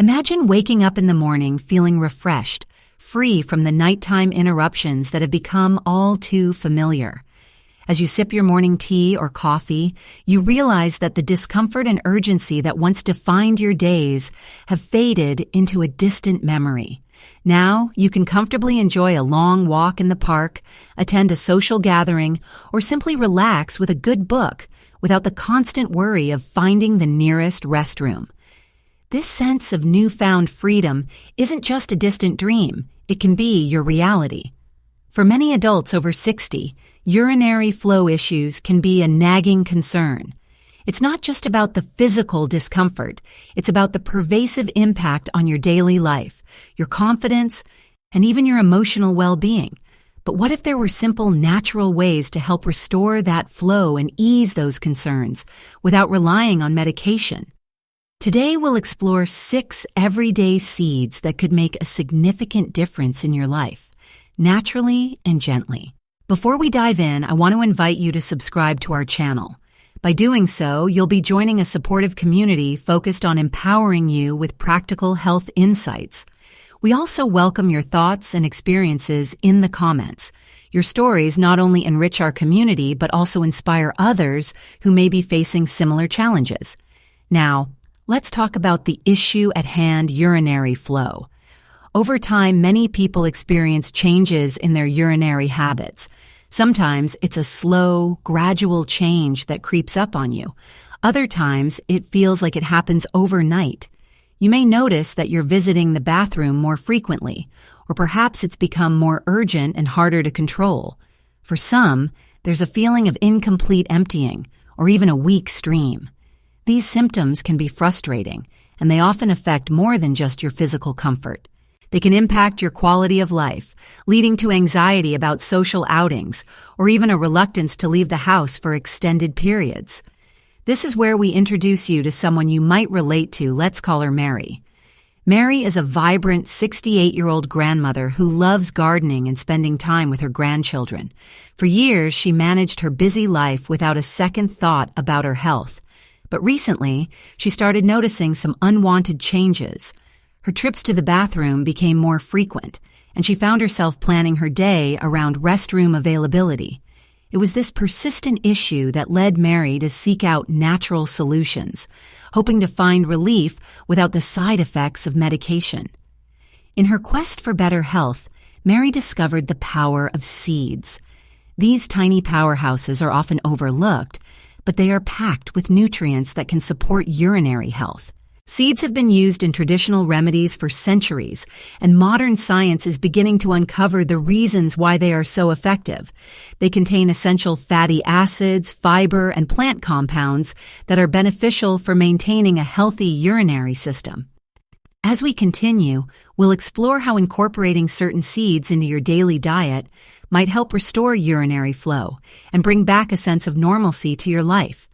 Imagine waking up in the morning feeling refreshed, free from the nighttime interruptions that have become all too familiar. As you sip your morning tea or coffee, you realize that the discomfort and urgency that once defined your days have faded into a distant memory. Now, you can comfortably enjoy a long walk in the park, attend a social gathering, or simply relax with a good book without the constant worry of finding the nearest restroom. This sense of newfound freedom isn't just a distant dream, it can be your reality. For many adults over 60, urinary flow issues can be a nagging concern. It's not just about the physical discomfort, it's about the pervasive impact on your daily life, your confidence, and even your emotional well-being. But what if there were simple, natural ways to help restore that flow and ease those concerns without relying on medication? Today, we'll explore 6 everyday seeds that could make a significant difference in your life, naturally and gently. Before we dive in, I want to invite you to subscribe to our channel. By doing so, you'll be joining a supportive community focused on empowering you with practical health insights. We also welcome your thoughts and experiences in the comments. Your stories not only enrich our community, but also inspire others who may be facing similar challenges. Now, let's talk about the issue at hand, urinary flow. Over time, many people experience changes in their urinary habits. Sometimes it's a slow, gradual change that creeps up on you. Other times, it feels like it happens overnight. You may notice that you're visiting the bathroom more frequently, or perhaps it's become more urgent and harder to control. For some, there's a feeling of incomplete emptying, or even a weak stream. These symptoms can be frustrating, and they often affect more than just your physical comfort. They can impact your quality of life, leading to anxiety about social outings, or even a reluctance to leave the house for extended periods. This is where we introduce you to someone you might relate to. Let's call her Mary. Mary is a vibrant 68-year-old grandmother who loves gardening and spending time with her grandchildren. For years, she managed her busy life without a second thought about her health. But recently, she started noticing some unwanted changes. Her trips to the bathroom became more frequent, and she found herself planning her day around restroom availability. It was this persistent issue that led Mary to seek out natural solutions, hoping to find relief without the side effects of medication. In her quest for better health, Mary discovered the power of seeds. These tiny powerhouses are often overlooked, but they are packed with nutrients that can support urinary health. Seeds have been used in traditional remedies for centuries, and modern science is beginning to uncover the reasons why they are so effective. They contain essential fatty acids, fiber, and plant compounds that are beneficial for maintaining a healthy urinary system. As we continue, we'll explore how incorporating certain seeds into your daily diet might help restore urinary flow and bring back a sense of normalcy to your life.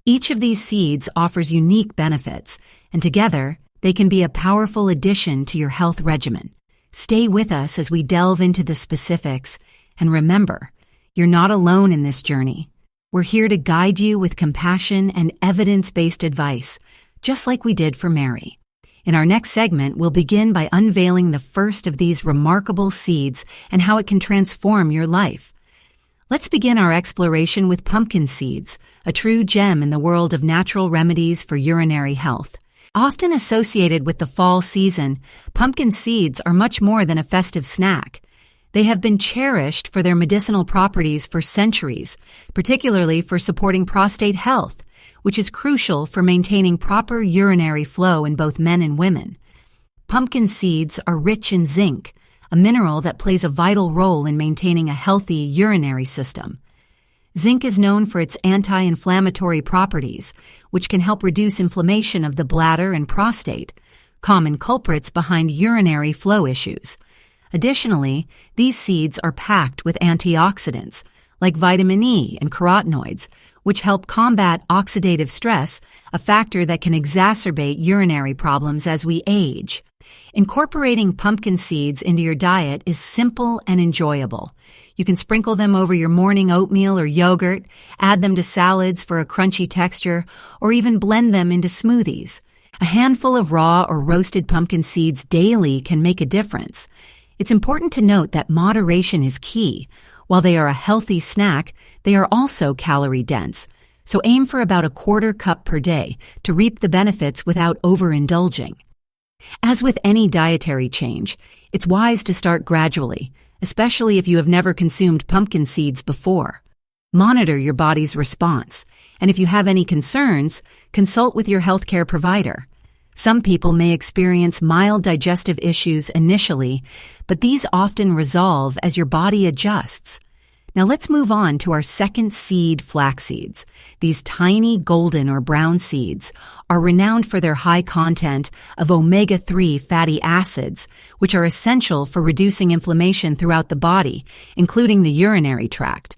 Each of these seeds offers unique benefits, and together, they can be a powerful addition to your health regimen. Stay with us as we delve into the specifics, and remember, you're not alone in this journey. We're here to guide you with compassion and evidence-based advice, just like we did for Mary. In our next segment, we'll begin by unveiling the first of these remarkable seeds and how it can transform your life. Let's begin our exploration with pumpkin seeds, a true gem in the world of natural remedies for urinary health. Often associated with the fall season, pumpkin seeds are much more than a festive snack. They have been cherished for their medicinal properties for centuries, particularly for supporting prostate health, which is crucial for maintaining proper urinary flow in both men and women. Pumpkin seeds are rich in zinc, a mineral that plays a vital role in maintaining a healthy urinary system. Zinc is known for its anti-inflammatory properties, which can help reduce inflammation of the bladder and prostate, common culprits behind urinary flow issues. Additionally, these seeds are packed with antioxidants, like vitamin E and carotenoids, which help combat oxidative stress, a factor that can exacerbate urinary problems as we age. Incorporating pumpkin seeds into your diet is simple and enjoyable. You can sprinkle them over your morning oatmeal or yogurt, add them to salads for a crunchy texture, or even blend them into smoothies. A handful of raw or roasted pumpkin seeds daily can make a difference. It's important to note that moderation is key. While they are a healthy snack, they are also calorie-dense, so aim for about a quarter cup per day to reap the benefits without overindulging. As with any dietary change, it's wise to start gradually, especially if you have never consumed pumpkin seeds before. Monitor your body's response, and if you have any concerns, consult with your healthcare provider. Some people may experience mild digestive issues initially, but these often resolve as your body adjusts. Now let's move on to our second seed, flax seeds. These tiny golden or brown seeds are renowned for their high content of omega-3 fatty acids, which are essential for reducing inflammation throughout the body, including the urinary tract.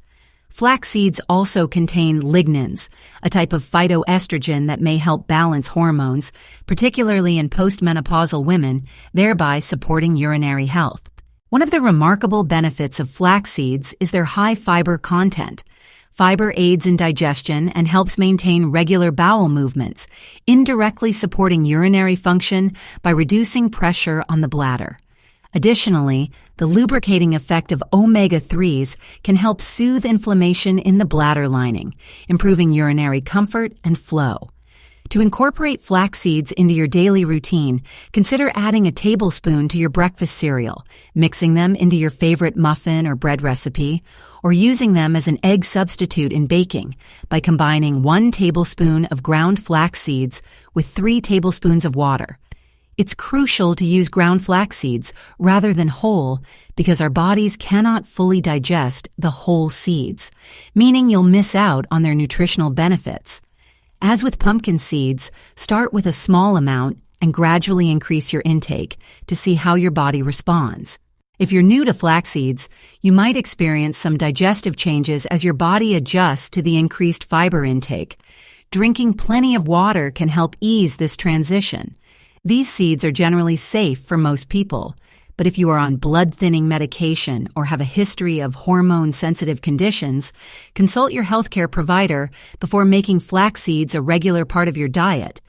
Flax seeds also contain lignans, a type of phytoestrogen that may help balance hormones, particularly in postmenopausal women, thereby supporting urinary health. One of the remarkable benefits of flax seeds is their high fiber content. Fiber aids in digestion and helps maintain regular bowel movements, indirectly supporting urinary function by reducing pressure on the bladder. Additionally, the lubricating effect of omega-3s can help soothe inflammation in the bladder lining, improving urinary comfort and flow. To incorporate flax seeds into your daily routine, consider adding a tablespoon to your breakfast cereal, mixing them into your favorite muffin or bread recipe, or using them as an egg substitute in baking by combining 1 tablespoon of ground flax seeds with 3 tablespoons of water. It's crucial to use ground flax seeds rather than whole because our bodies cannot fully digest the whole seeds, meaning you'll miss out on their nutritional benefits. As with pumpkin seeds, start with a small amount and gradually increase your intake to see how your body responds. If you're new to flax seeds, you might experience some digestive changes as your body adjusts to the increased fiber intake. Drinking plenty of water can help ease this transition. These seeds are generally safe for most people, but if you are on blood-thinning medication or have a history of hormone-sensitive conditions, consult your healthcare provider before making flax seeds a regular part of your diet.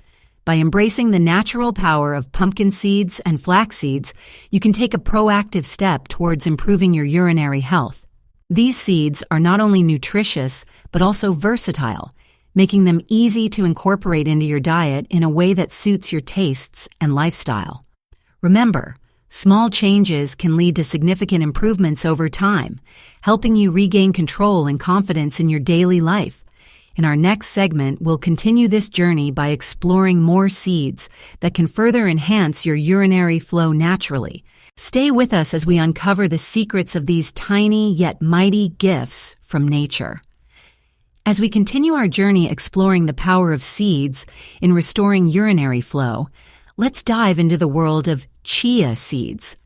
By embracing the natural power of pumpkin seeds and flax seeds, you can take a proactive step towards improving your urinary health. These seeds are not only nutritious, but also versatile, making them easy to incorporate into your diet in a way that suits your tastes and lifestyle. Remember, small changes can lead to significant improvements over time, helping you regain control and confidence in your daily life. In our next segment, we'll continue this journey by exploring more seeds that can further enhance your urinary flow naturally. Stay with us as we uncover the secrets of these tiny yet mighty gifts from nature. As we continue our journey exploring the power of seeds in restoring urinary flow, let's dive into the world of chia seeds.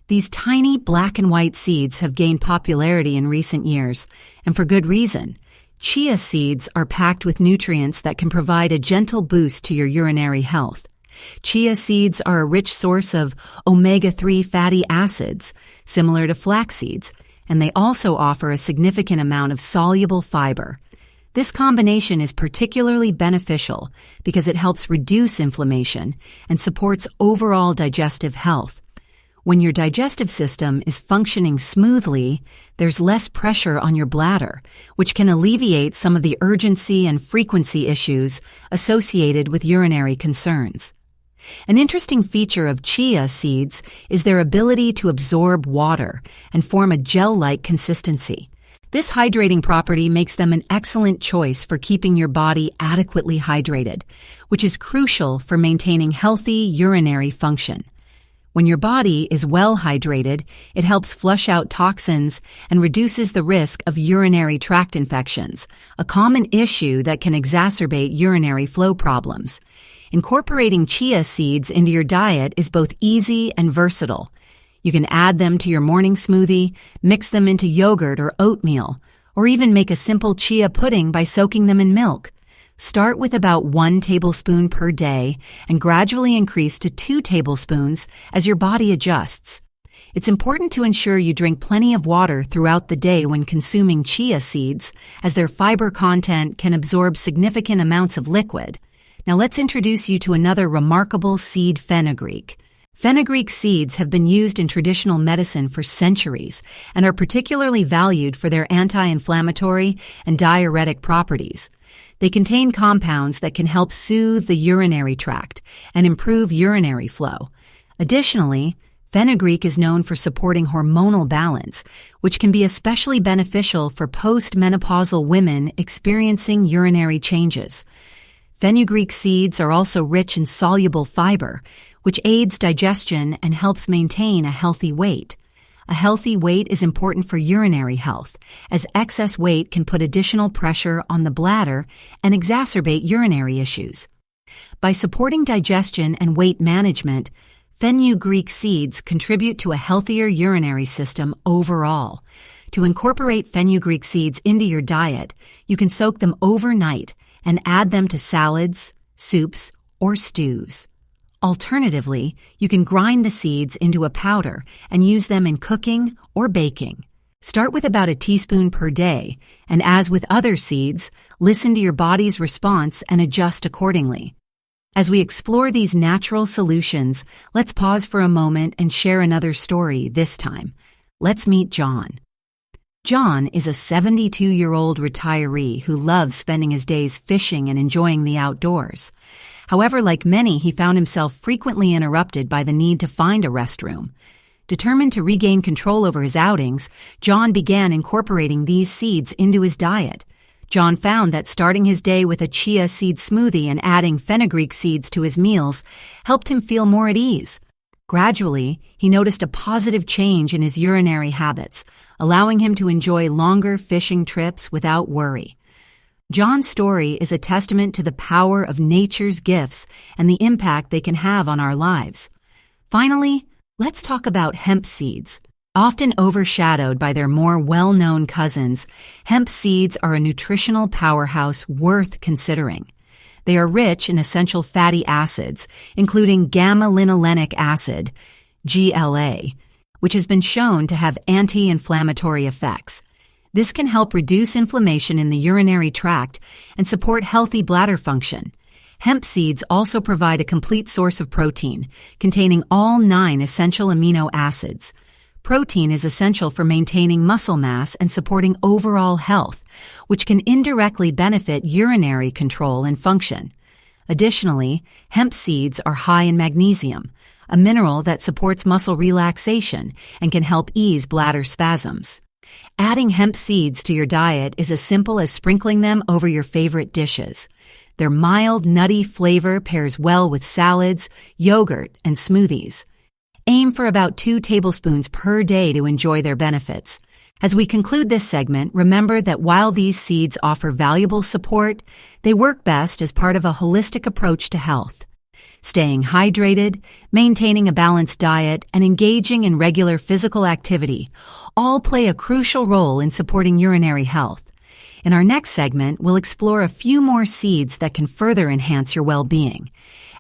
These tiny black and white seeds have gained popularity in recent years, and for good reason. Chia seeds are packed with nutrients that can provide a gentle boost to your urinary health. Chia seeds are a rich source of omega-3 fatty acids, similar to flax seeds, and they also offer a significant amount of soluble fiber. This combination is particularly beneficial because it helps reduce inflammation and supports overall digestive health. When your digestive system is functioning smoothly, there's less pressure on your bladder, which can alleviate some of the urgency and frequency issues associated with urinary concerns. An interesting feature of chia seeds is their ability to absorb water and form a gel-like consistency. This hydrating property makes them an excellent choice for keeping your body adequately hydrated, which is crucial for maintaining healthy urinary function. When your body is well hydrated, it helps flush out toxins and reduces the risk of urinary tract infections, a common issue that can exacerbate urinary flow problems. Incorporating chia seeds into your diet is both easy and versatile. You can add them to your morning smoothie, mix them into yogurt or oatmeal, or even make a simple chia pudding by soaking them in milk. Start with about 1 tablespoon per day and gradually increase to 2 tablespoons as your body adjusts. It's important to ensure you drink plenty of water throughout the day when consuming chia seeds, as their fiber content can absorb significant amounts of liquid. Now let's introduce you to another remarkable seed, fenugreek. Fenugreek seeds have been used in traditional medicine for centuries and are particularly valued for their anti-inflammatory and diuretic properties. They contain compounds that can help soothe the urinary tract and improve urinary flow. Additionally, fenugreek is known for supporting hormonal balance, which can be especially beneficial for post-menopausal women experiencing urinary changes. Fenugreek seeds are also rich in soluble fiber, which aids digestion and helps maintain a healthy weight. A healthy weight is important for urinary health, as excess weight can put additional pressure on the bladder and exacerbate urinary issues. By supporting digestion and weight management, fenugreek seeds contribute to a healthier urinary system overall. To incorporate fenugreek seeds into your diet, you can soak them overnight and add them to salads, soups, or stews. Alternatively, you can grind the seeds into a powder and use them in cooking or baking. Start with about a teaspoon per day, and as with other seeds, listen to your body's response and adjust accordingly. As we explore these natural solutions, let's pause for a moment and share another story this time. Let's meet John. John is a 72-year-old retiree who loves spending his days fishing and enjoying the outdoors. However, like many, he found himself frequently interrupted by the need to find a restroom. Determined to regain control over his outings, John began incorporating these seeds into his diet. John found that starting his day with a chia seed smoothie and adding fenugreek seeds to his meals helped him feel more at ease. Gradually, he noticed a positive change in his urinary habits, allowing him to enjoy longer fishing trips without worry. John's story is a testament to the power of nature's gifts and the impact they can have on our lives. Finally, let's talk about hemp seeds. Often overshadowed by their more well-known cousins, hemp seeds are a nutritional powerhouse worth considering. They are rich in essential fatty acids, including gamma-linolenic acid, GLA, which has been shown to have anti-inflammatory effects. This can help reduce inflammation in the urinary tract and support healthy bladder function. Hemp seeds also provide a complete source of protein, containing all 9 essential amino acids. Protein is essential for maintaining muscle mass and supporting overall health, which can indirectly benefit urinary control and function. Additionally, hemp seeds are high in magnesium, a mineral that supports muscle relaxation and can help ease bladder spasms. Adding hemp seeds to your diet is as simple as sprinkling them over your favorite dishes. Their mild, nutty flavor pairs well with salads, yogurt, and smoothies. Aim for about 2 tablespoons per day to enjoy their benefits. As we conclude this segment, remember that while these seeds offer valuable support, they work best as part of a holistic approach to health. Staying hydrated, maintaining a balanced diet, and engaging in regular physical activity all play a crucial role in supporting urinary health. In our next segment, we'll explore a few more seeds that can further enhance your well-being,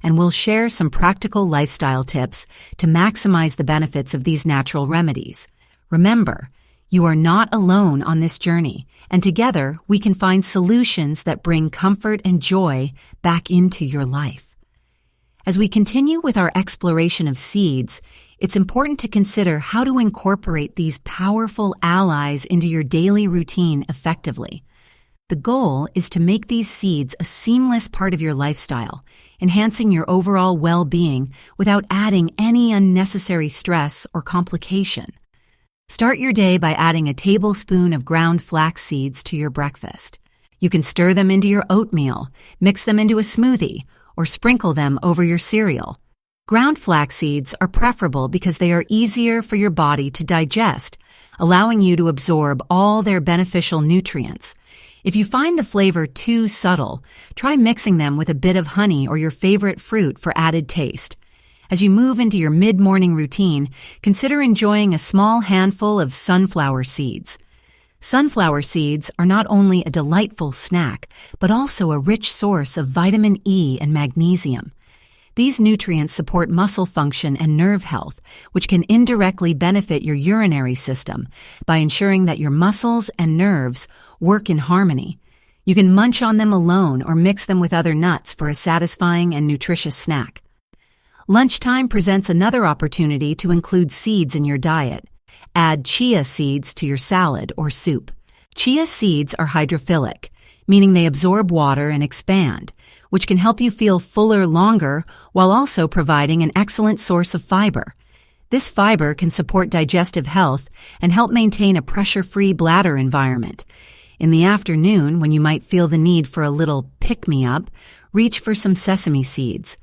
and we'll share some practical lifestyle tips to maximize the benefits of these natural remedies. Remember, you are not alone on this journey, and together we can find solutions that bring comfort and joy back into your life. As we continue with our exploration of seeds, it's important to consider how to incorporate these powerful allies into your daily routine effectively. The goal is to make these seeds a seamless part of your lifestyle, enhancing your overall well-being without adding any unnecessary stress or complication. Start your day by adding a tablespoon of ground flax seeds to your breakfast. You can stir them into your oatmeal, mix them into a smoothie, or sprinkle them over your cereal. Ground flax seeds are preferable because they are easier for your body to digest, allowing you to absorb all their beneficial nutrients. If you find the flavor too subtle, try mixing them with a bit of honey or your favorite fruit for added taste. As you move into your mid-morning routine, consider enjoying a small handful of sunflower seeds. Sunflower seeds are not only a delightful snack, but also a rich source of vitamin E and magnesium. These nutrients support muscle function and nerve health, which can indirectly benefit your urinary system by ensuring that your muscles and nerves work in harmony. You can munch on them alone or mix them with other nuts for a satisfying and nutritious snack. Lunchtime presents another opportunity to include seeds in your diet. Add chia seeds to your salad or soup. Chia seeds are hydrophilic, meaning they absorb water and expand, which can help you feel fuller longer while also providing an excellent source of fiber. This fiber can support digestive health and help maintain a pressure-free bladder environment. In the afternoon, when you might feel the need for a little pick-me-up, reach for some sesame seeds.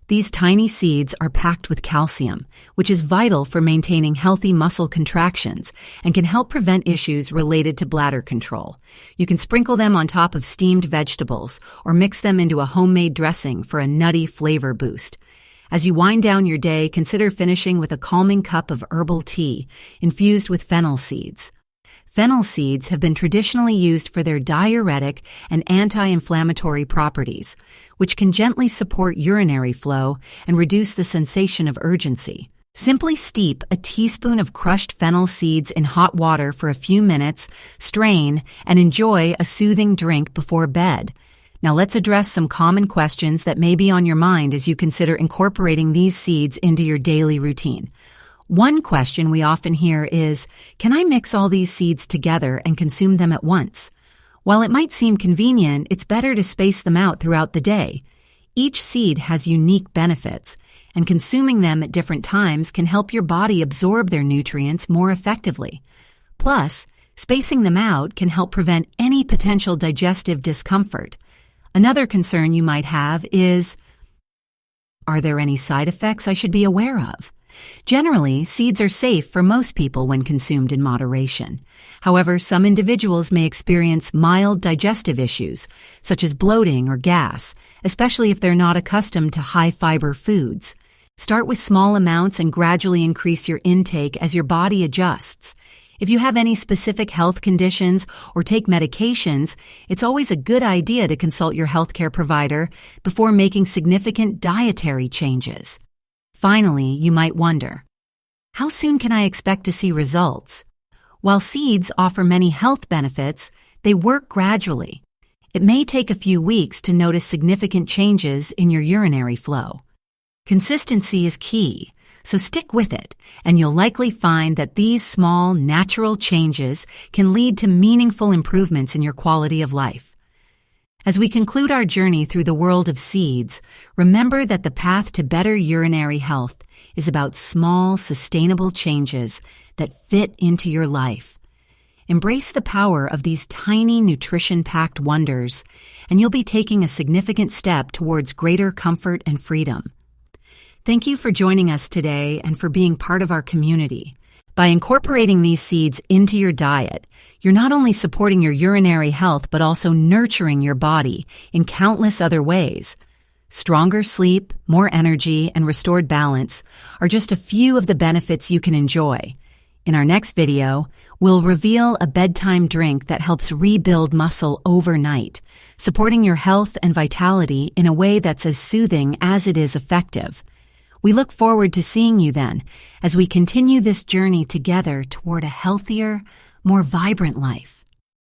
These tiny seeds are packed with calcium, which is vital for maintaining healthy muscle contractions and can help prevent issues related to bladder control. You can sprinkle them on top of steamed vegetables or mix them into a homemade dressing for a nutty flavor boost. As you wind down your day, consider finishing with a calming cup of herbal tea infused with fennel seeds. Fennel seeds have been traditionally used for their diuretic and anti-inflammatory properties, which can gently support urinary flow and reduce the sensation of urgency. Simply steep a teaspoon of crushed fennel seeds in hot water for a few minutes, strain, and enjoy a soothing drink before bed. Now let's address some common questions that may be on your mind as you consider incorporating these seeds into your daily routine. One question we often hear is, can I mix all these seeds together and consume them at once? While it might seem convenient, it's better to space them out throughout the day. Each seed has unique benefits, and consuming them at different times can help your body absorb their nutrients more effectively. Plus, spacing them out can help prevent any potential digestive discomfort. Another concern you might have is, are there any side effects I should be aware of? Generally, seeds are safe for most people when consumed in moderation. However, some individuals may experience mild digestive issues, such as bloating or gas, especially if they're not accustomed to high-fiber foods. Start with small amounts and gradually increase your intake as your body adjusts. If you have any specific health conditions or take medications, it's always a good idea to consult your healthcare provider before making significant dietary changes. Finally, you might wonder, how soon can I expect to see results? While seeds offer many health benefits, they work gradually. It may take a few weeks to notice significant changes in your urinary flow. Consistency is key, so stick with it, and you'll likely find that these small, natural changes can lead to meaningful improvements in your quality of life. As we conclude our journey through the world of seeds, remember that the path to better urinary health is about small, sustainable changes that fit into your life. Embrace the power of these tiny, nutrition-packed wonders, and you'll be taking a significant step towards greater comfort and freedom. Thank you for joining us today and for being part of our community. By incorporating these seeds into your diet, you're not only supporting your urinary health but also nurturing your body in countless other ways. Stronger sleep, more energy, and restored balance are just a few of the benefits you can enjoy. In our next video, we'll reveal a bedtime drink that helps rebuild muscle overnight, supporting your health and vitality in a way that's as soothing as it is effective. We look forward to seeing you then as we continue this journey together toward a healthier, more vibrant life.